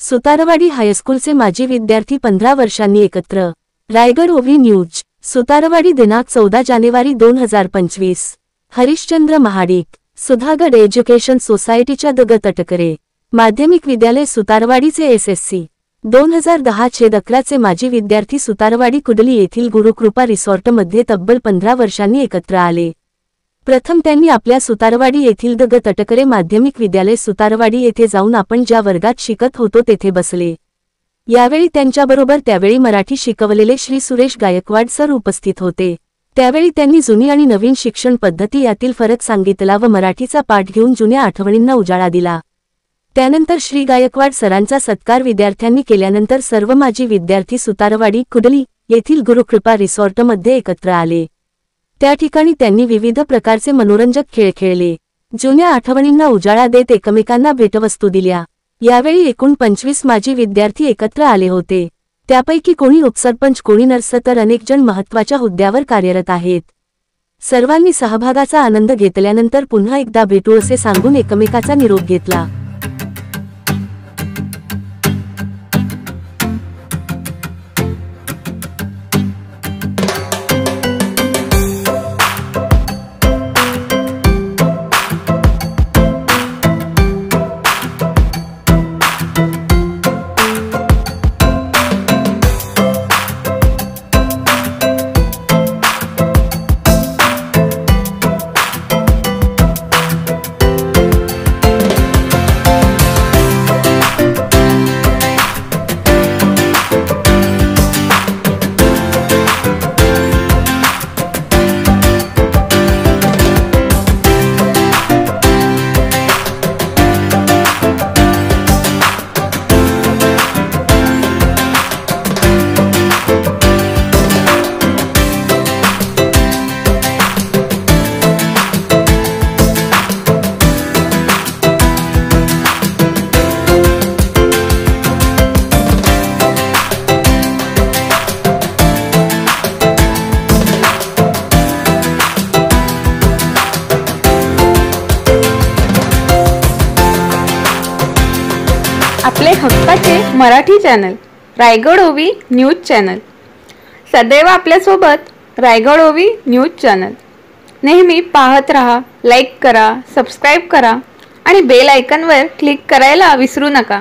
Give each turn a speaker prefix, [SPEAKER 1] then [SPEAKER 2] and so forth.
[SPEAKER 1] सुतारवाडी हायस्कूलचे माजी विद्यार्थी 15 वर्षांनी एकत्र। रायगड ओवी न्यूज। सुतारवाडी दिनांक 14 जानेवारी 2025। हरिश्चंद्र महाडिक, सुधागड एज्युकेशन सोसायटीच्या द ग तटकरे माध्यमिक विद्यालय सुतारवाडीचे SSC 2010-11 चे माजी विद्यार्थी सुतारवाडी कुडली येथील गुरुकृपा रिसॉर्टमध्ये तब्बल 15 वर्षांनी एकत्र आले। प्रथम त्यांनी आपल्या सुतारवाडी येथील द ग तटकरे माध्यमिक विद्यालय सुतारवाडी येथे जाऊन आपण ज्या वर्गात शिकत होतो तेथे बसले। यावेळी त्यांच्याबरोबर त्यावेळी मराठी शिकवलेले श्री सुरेश गायकवाड सर उपस्थित होते। त्यावेळी त्यांनी जुनी आणि नवीन शिक्षण पद्धती यातील फरक सांगितला व मराठीचा पाठ घेऊन जुन्या आठवणींना उजाळा दिला। त्यानंतर श्री गायकवाड सरांचा सत्कार विद्यार्थ्यांनी केल्यानंतर सर्व माजी विद्यार्थी सुतारवाडी कुडली येथील गुरुकृपा रिसॉर्टमध्ये एकत्र आले। त्या ठिकाणी त्यांनी विविध प्रकारचे मनोरंजक खेळ खेळले, जुन्या आठवणींना उजाळा देत एकमेकांना भेटवस्तू दिल्या। यावेळी एकूण 25 माजी विद्यार्थी एकत्र आले होते। त्यापैकी कोणी उपसरपंच, कोणी नर्स तर अनेक जण महत्त्वाच्या हुद्द्यावर कार्यरत आहेत। सर्वांनी सहभागाचा आनंद घेतल्यानंतर पुन्हा एकदा भेटू असे सांगून एकमेकाचा निरोप घेतला।
[SPEAKER 2] आपले हक्काचे मराठी चॅनल रायगड ओवी न्यूज चॅनल सदैव आपल्या सोबत। रायगड ओवी न्यूज चॅनल नेहमी पाहत रहा, लाईक करा, सबस्क्राइब करा आणि बेल आयकॉनवर क्लिक करायला विसरू नका।